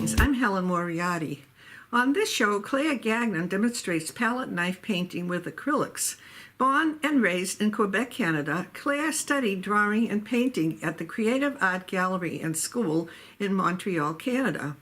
Greetings, I'm Helen Moriarty. On this show, Claire Gagnon demonstrates palette knife painting with acrylics. Born and raised in Quebec, Canada, Claire studied drawing and painting at the Creative Art Gallery and School in Montreal, Canada.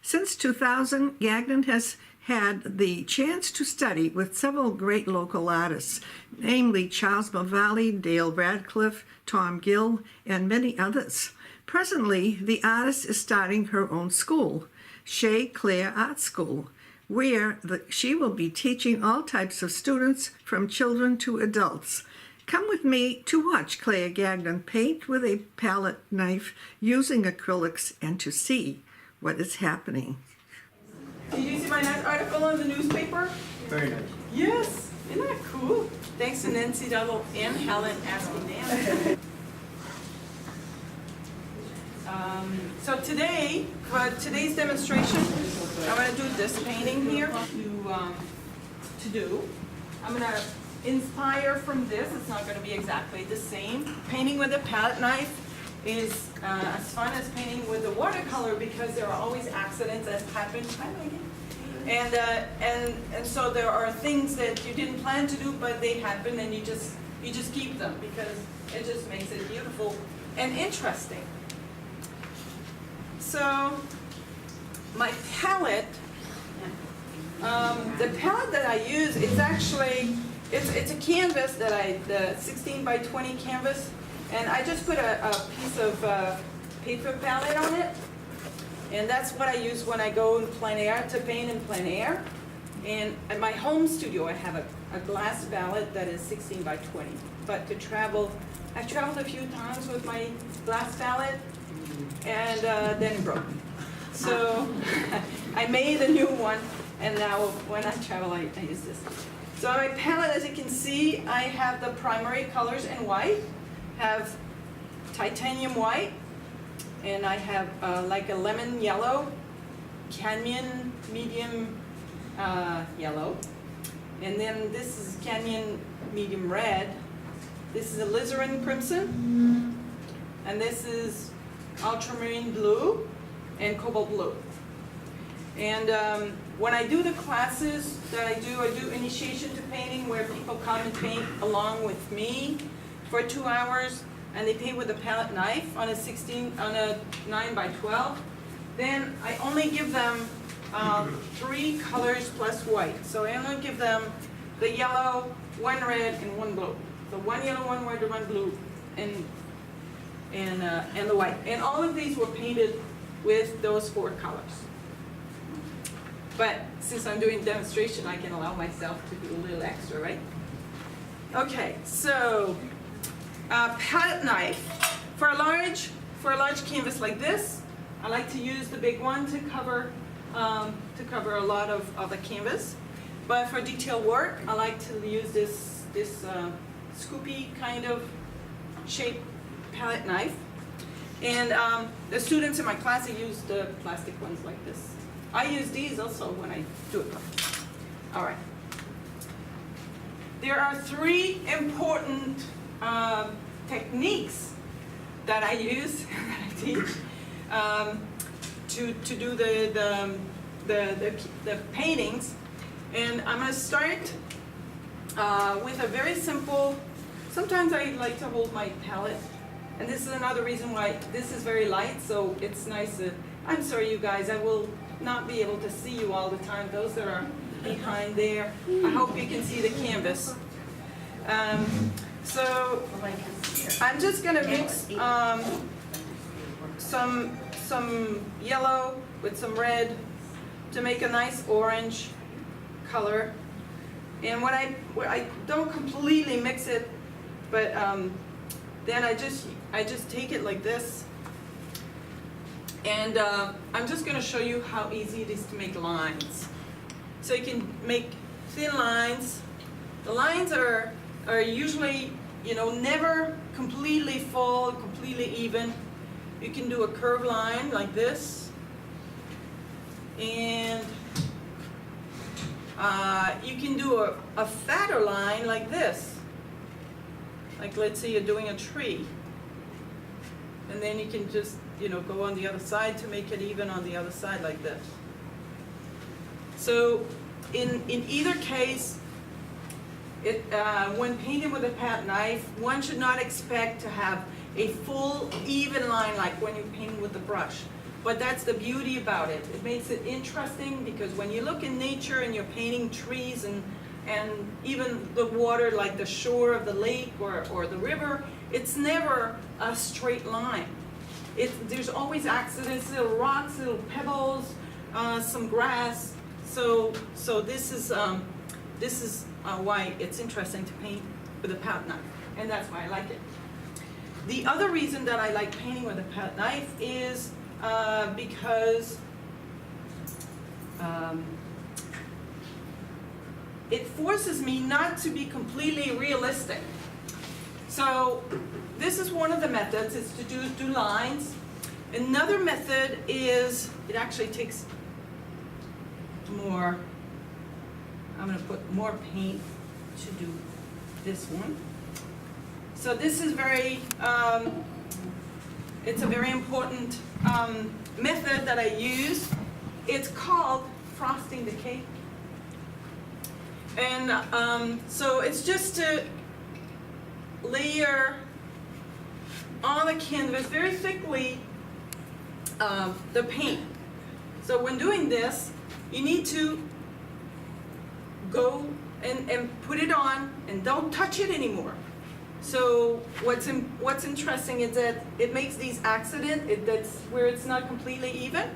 Since 2000, Gagnon has had the chance to study with several great local artists, namely Charles Mavalli, Dale Radcliffe, Tom Gill, and many others. Presently, the artist is starting her own school, Chez Claire Art School, where she will be teaching all types of students, from children to adults. Come with me to watch Claire Gagnon paint with a palette knife using acrylics and to see what is happening. Did you see my nice article in the newspaper? Very nice. Yes, isn't that cool? Thanks to Nancy Double and Helen asking Dan. So today, for today's demonstration, I'm going to do this painting here to do. I'm going to inspire from this. It's not going to be exactly the same. Painting with a palette knife is as fun as painting with a watercolor because there are always accidents that happen. Hi, Megan. And so there are things that you didn't plan to do, but they happen, and you just keep them because it just makes it beautiful and interesting. So my palette, the palette that I use, it's actually it's a canvas that the 16 by 20 canvas, and I just put a piece of paper palette on it, and that's what I use when I go in plein air to paint in plein air. And at my home studio, I have a glass palette that is 16 by 20. But to travel, I've traveled a few times with my glass palette, and then it broke. So I made a new one, and now when I travel, I use this. So my palette, as you can see, I have the primary colors in white, have titanium white, and I have like a lemon yellow, Canyon medium yellow, and then this is Canyon medium red, this is alizarin crimson, and this is ultramarine blue and cobalt blue. And when I do the classes that I do initiation to painting, where people come and paint along with me for 2 hours, and they paint with a palette knife on a 9 by 12. Then I only give them 3 colors plus white. So I only give them the yellow, 1 red, and 1 blue. So 1 yellow, 1 red, 1 blue, and the white. And all of these were painted with those 4 colors. But since I'm doing demonstration, I can allow myself to do a little extra, right? Okay, so palette knife. For a large canvas like this, I like to use the big one to cover a lot of the canvas. But for detail work, I like to use this scoopy kind of shaped palette knife. And the students in my class, they use the plastic ones like this. I use these also when I do it. All right. There are 3 important techniques that I use, that I teach, to do the paintings. And I'm going to start with a very simple. Sometimes I like to hold my palette, and this is another reason why this is very light, so it's nice. I'm sorry, you guys, I will not be able to see you all the time. Those that are behind there, I hope you can see the canvas. So I'm just going to mix some yellow with some red to make a nice orange color. And when I don't completely mix it, but then I just take it like this. And I'm just going to show you how easy it is to make lines. So you can make thin lines. The lines are usually, never completely full, completely even. You can do a curved line like this. And you can do a fatter line like this. Like let's say you're doing a tree. And then you can just go on the other side to make it even on the other side like this. So in either case, when painting with a palette knife, one should not expect to have a full even line like when you're painting with the brush. But that's the beauty about it. It makes it interesting because when you look in nature and you're painting trees and even the water, like the shore of the lake or the river, it's never a straight line. There's always accidents, little rocks, little pebbles, some grass. So this is why it's interesting to paint with a palette knife, and that's why I like it. The other reason that I like painting with a palette knife is because it forces me not to be completely realistic. So this is one of the methods, is to do lines. Another method is, it actually takes more, I'm going to put more paint to do this one. So this is it's a very important method that I use. It's called frosting the cake. And so it's just to layer on the canvas very thickly the paint. So when doing this, you need to go and put it on and don't touch it anymore. So what's interesting is that it makes these accidents, that's where it's not completely even,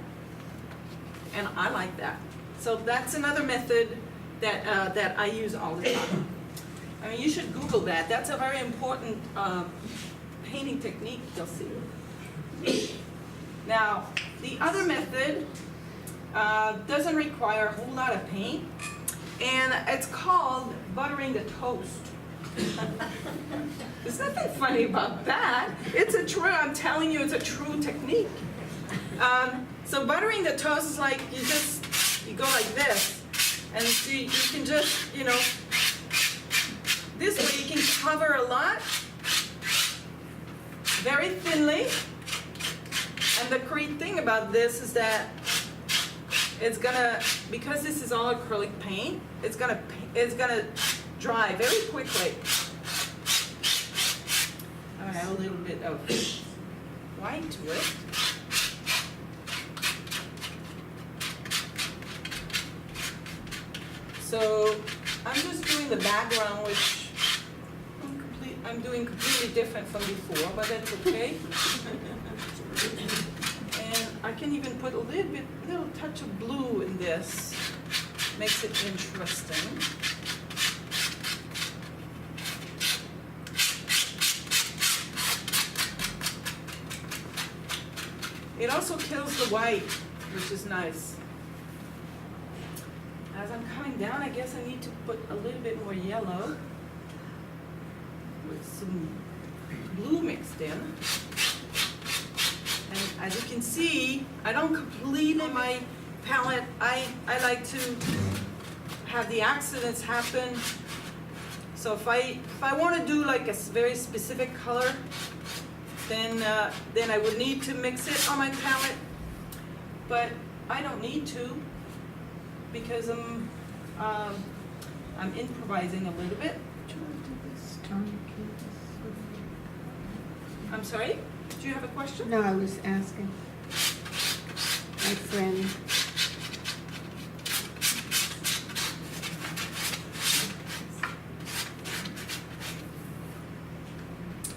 and I like that. So that's another method that I use all the time. I mean, you should Google that. That's a very important painting technique, you'll see. Now, the other method doesn't require a whole lot of paint, and it's called buttering the toast. There's nothing funny about that. I'm telling you, it's a true technique. So buttering the toast is like you go like this, and you can just, this way you can cover a lot, very thinly. And the great thing about this is that because this is all acrylic paint, it's gonna dry very quickly. I have a little bit of white to it. So I'm just doing the background, which I'm doing completely different from before, but that's okay. And I can even put a little touch of blue in this. Makes it interesting. It also kills the white, which is nice. As I'm coming down, I guess I need to put a little bit more yellow with some blue mixed in. And as you can see, I don't completely my palette. I like to have the accidents happen. So if I want to do like a very specific color, then I would need to mix it on my palette. But I don't need to, because I'm improvising a little bit. I'm sorry? Do you have a question? No, I was asking my friend.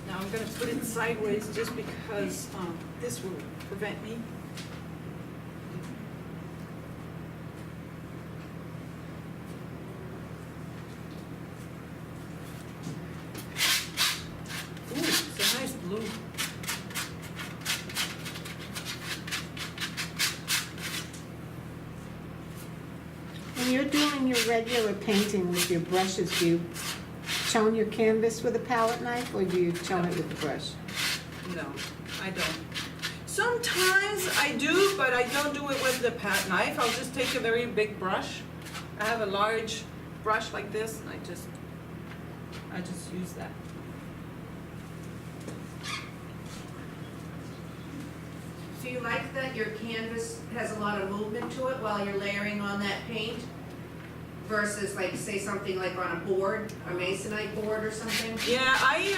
Now I'm going to put it sideways just because this will prevent me. Ooh, it's a nice blue. When you're doing your regular painting with your brushes, do you tone your canvas with a palette knife, or do you tone it with the brush? No, I don't. Sometimes I do, but I don't do it with the palette knife. I'll just take a very big brush. I have a large brush like this, and I just use that. you like that your canvas has a lot of movement to it while you're layering on that paint? Versus like, say something like on a board, a masonite board or something? Yeah, I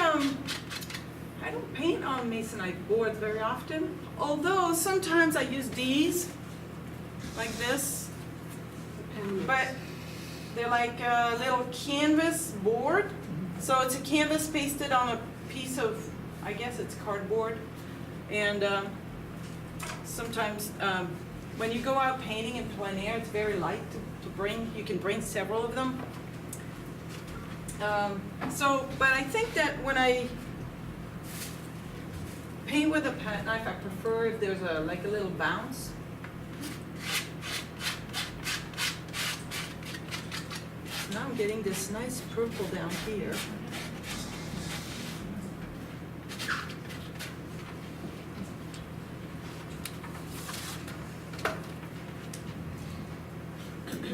don't paint on masonite boards very often, although sometimes I use these, like this, but they're like a little canvas board. So it's a canvas pasted on a piece of, I guess it's cardboard. And sometimes when you go out painting in plein air, it's very light to bring. You can bring several of them. But I think that when I paint with a palette knife, I prefer if there's like a little bounce. Now I'm getting this nice purple down here.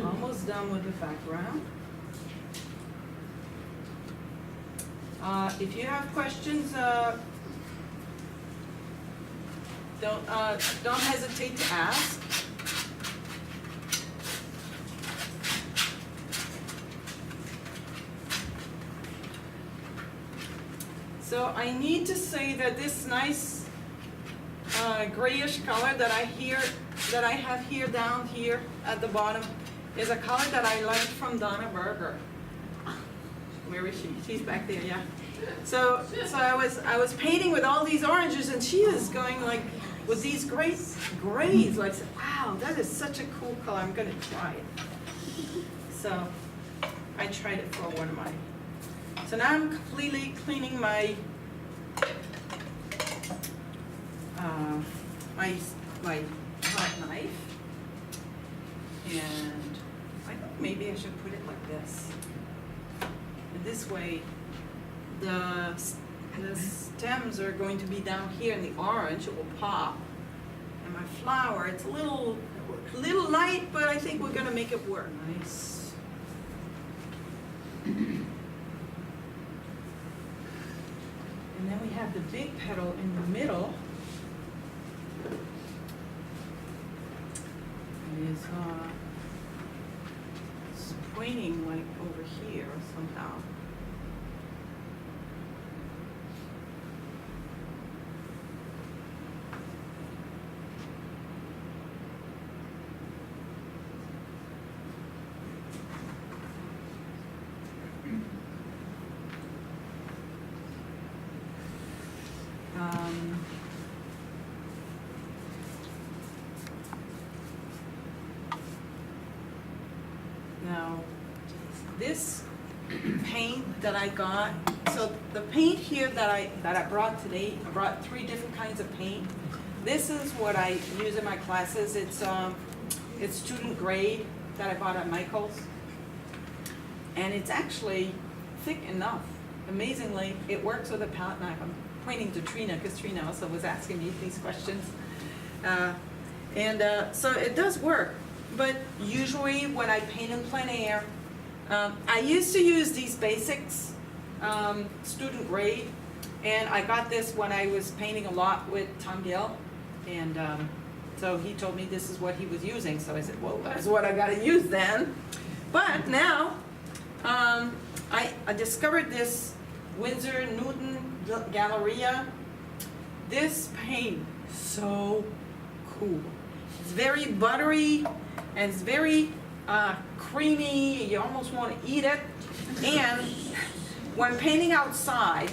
Almost done with the background. If you have questions, don't hesitate to ask. So I need to say that this nice grayish color that I have here down here at the bottom is a color that I learned from Donna Berger. Where is she? She's back there, yeah. So I was painting with all these oranges, and she was going like with these great grays. Like, wow, that is such a cool color. I'm gonna try it. So I tried it for one of my. So now I'm completely cleaning my my palette knife, and I think maybe I should put it like this. And this way, the stems are going to be down here in the orange. It will pop, and my flower, it's a little light, but I think we're gonna make it work. Nice. And then we have the big petal in the middle. It is it's pointing like over here somehow. Now, this paint that I got, so the paint here that I brought today, I brought 3 different kinds of paint. This is what I use in my classes. It's student grade that I bought at Michael's, and it's actually thick enough. Amazingly, it works with a palette knife. I'm pointing to Trina because Trina also was asking me these questions, so it does work. But usually when I paint in plein air, I used to use these basics, student grade, and I got this when I was painting a lot with Tom Gill, and so he told me this is what he was using, so I said, well, that's what I gotta use then. But now, I discovered this Winsor Newton Galleria. This paint, so cool. It's very buttery, and it's very creamy. You almost want to eat it. And when painting outside,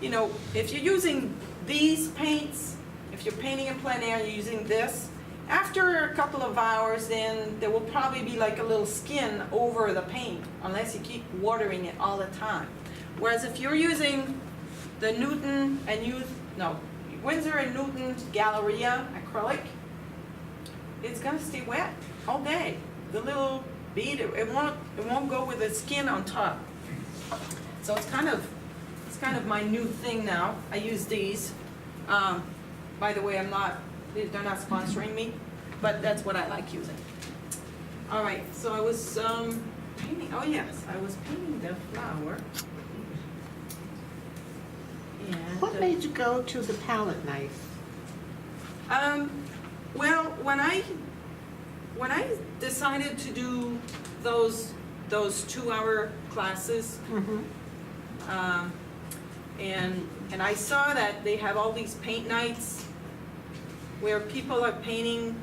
you know, if you're using these paints, if you're painting in plein air, you're using this, after a couple of hours, then there will probably be like a little skin over the paint, unless you keep watering it all the time. Whereas if you're using the Winsor and Newton Galleria acrylic, it's gonna stay wet all day. The little bead, it won't go with the skin on top. So it's kind of my new thing now. I use these. By the way, they're not sponsoring me, but that's what I like using. All right, so I was painting. Oh yes, I was painting the flower. And What made you go to the palette knife? Well, when I decided to do those 2-hour classes, and I saw that they have all these paint nights where people are painting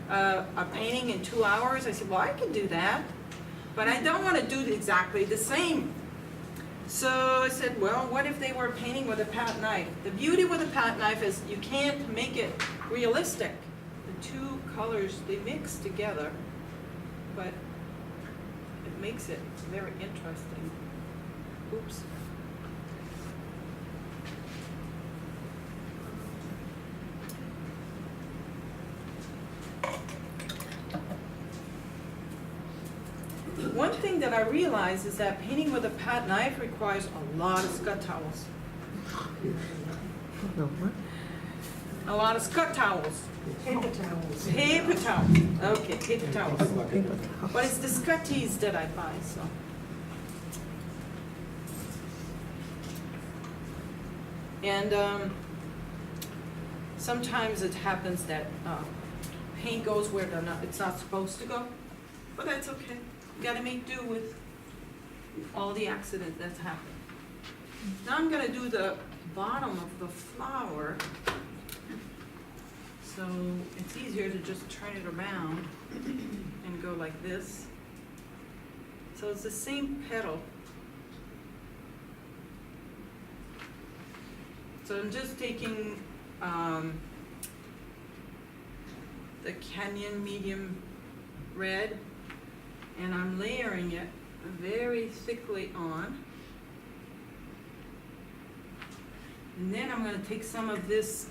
in 2 hours. I said, well, I can do that, but I don't want to do exactly the same. So I said, well, what if they were painting with a palette knife? The beauty with a palette knife is you can't make it realistic. The two colors, they mix together, but it makes it very interesting. Oops. One thing that I realized is that painting with a palette knife requires a lot of scud towels. A lot of scud towels. Paper towels. Paper towels. Okay, paper towels. But it's the scutties that I buy, so. And sometimes it happens that paint goes where it's not supposed to go, but that's okay. You gotta make do with all the accidents that's happened. Now I'm gonna do the bottom of the flower. So it's easier to just turn it around and go like this. So it's the same petal. So I'm just taking the Gagnon medium red, and I'm layering it very thickly on. And then I'm going to take some of this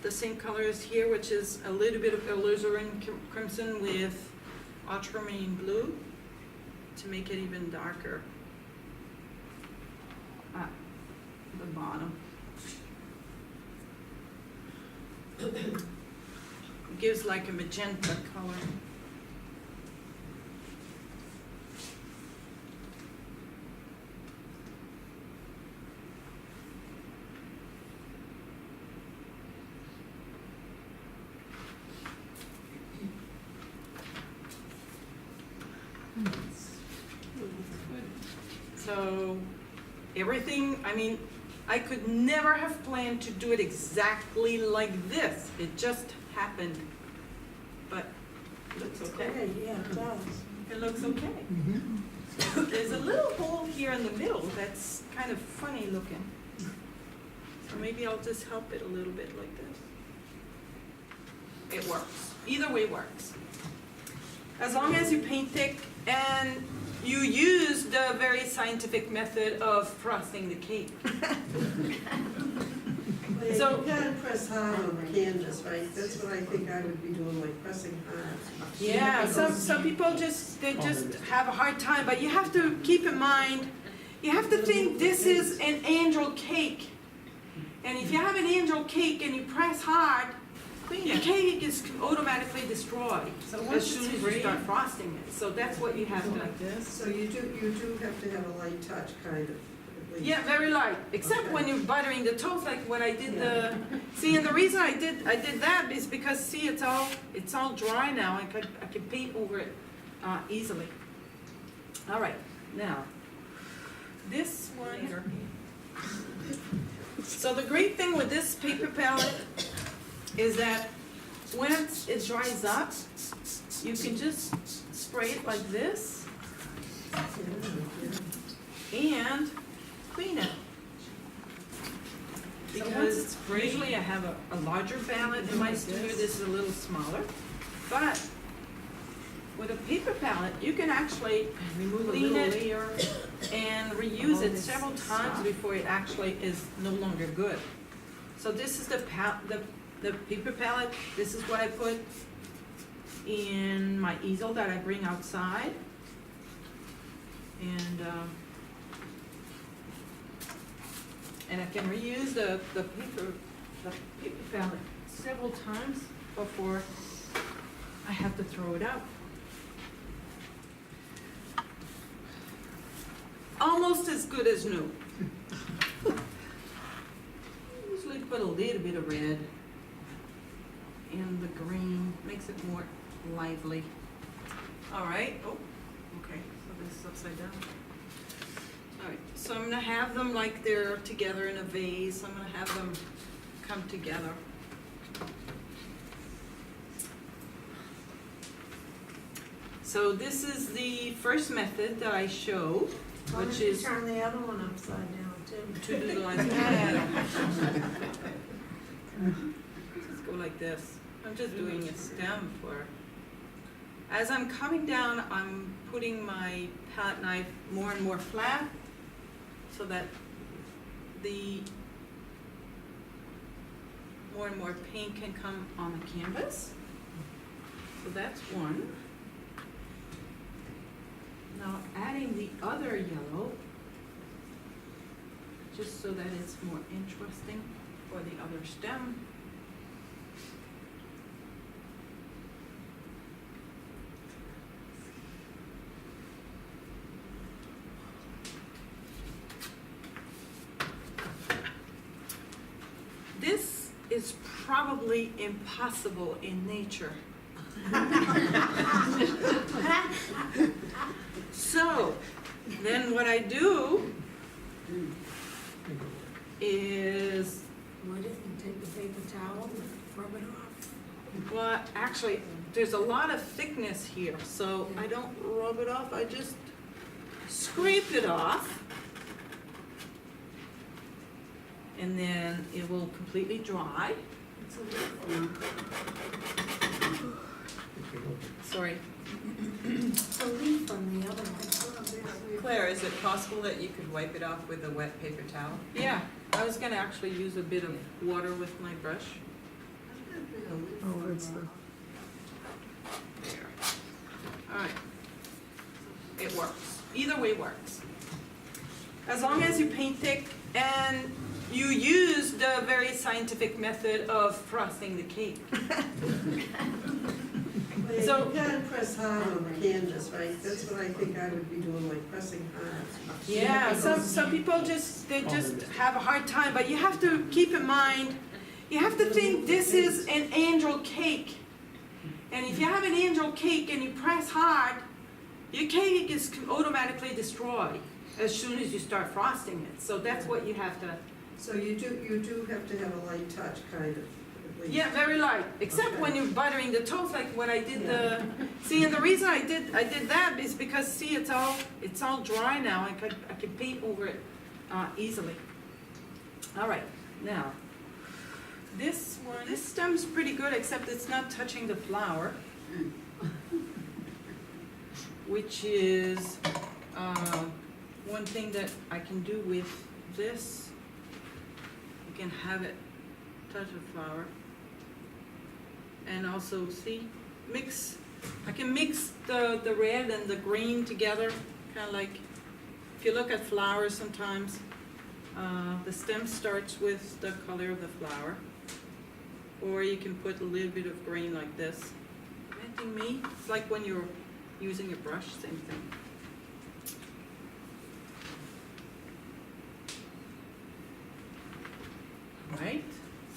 the same color as here, which is a little bit of alizarin crimson with ultramarine blue to make it even darker at the bottom. It gives like a magenta color. So everything, I mean, I could never have planned to do it exactly like this. It just happened. But it looks okay. Yeah, it does. It looks okay. There's a little hole here in the middle that's kind of funny looking. So maybe I'll just help it a little bit like this. It works. Either way works. As long as you paint thick and you use the very scientific method of frosting the cake. Well, So- you gotta press hard on the canvas, right? That's what I think I would be doing, like pressing hard. Yeah, some people just have a hard time, but you have to keep in mind, you have to think this is an angel cake. And if you have an angel cake and you press hard, your cake is automatically destroyed. So as soon as you start frosting it, so that's what you have to. So you do have to have a light touch, kind of, at least. Yeah, very light, except when you're buttering the toast, like when I did the, see, and the reason I did that is because, see, it's all dry now, I could paint over it easily. All right, now, this one here. So the great thing with this paper palette is that when it dries up, you can just spray it like this and clean it. Because usually I have a larger palette in my studio, this is a little smaller. But with a paper palette, you can actually clean it and reuse it several times before it actually is no longer good. So this is the paper palette. This is what I put in my easel that I bring outside. And I can reuse the paper palette several times before I have to throw it out. Almost as good as new. Usually put a little bit of red. in the green, makes it more lively. All right, oh, okay, so this is upside down. All right, so I'm gonna have them like they're together in a vase. I'm gonna have them come together. So this is the first method that I showed, which is Turn the other one upside down too. to do the lines. Just go like this. I'm just doing a stem for. As I'm coming down, I'm putting my palette knife more and more flat so that the more and more paint can come on the canvas. So that's one. Now adding the other yellow, just so that it's more interesting for the other stem. This is probably impossible in nature. So, then what I do is, Why didn't you take the paper towel and rub it off? well, actually, there's a lot of thickness here, so I don't rub it off, I just scrape it off. And then it will completely dry. It's a little, Sorry. it's a leaf on the other one. Claire, is it possible that you could wipe it off with a wet paper towel? Yeah, I was gonna actually use a bit of water with my brush. Oh, it's the. There. All right. It works. Either way works. As long as you paint thick and you use the very scientific method of frosting the cake. Well, So- you gotta press hard on the canvas, right? That's what I think I would be doing, like pressing hard. Yeah, some people just have a hard time, but you have to keep in mind, you have to think this is an angel cake. And if you have an angel cake and you press hard, your cake is automatically destroyed as soon as you start frosting it. So that's what you have to. So you do have to have a light touch, kind of, at least. Yeah, very light, except Okay. when you're buttering the toast, like what I did the, see, and the reason I did that is because, see, it's all dry now, I could paint over it easily. All right, now, this stem's pretty good, except it's not touching the flower, which is one thing that I can do with this. You can have it touch the flower. And also, see, I can mix the red and the green together, kind of like, if you look at flowers sometimes, the stem starts with the color of the flower. Or you can put a little bit of green like this. Imagine me, it's like when you're using a brush, same thing. Right,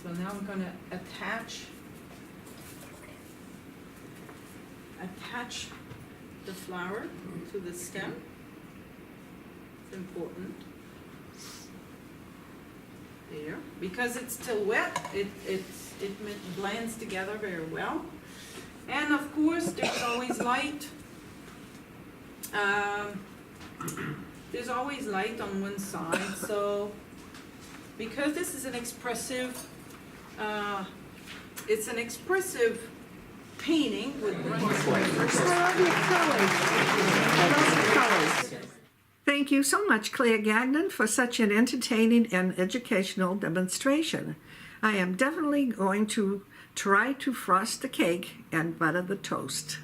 so now I'm gonna attach the flower to the stem. It's important. There, because it's still wet, it blends together very well. And of course, there's always light. There's always light on one side, so because this is an expressive, it's an expressive painting with Thank you so much, Claire Gagnon, for such an entertaining and educational demonstration. I am definitely going to try to frost the cake and butter the toast.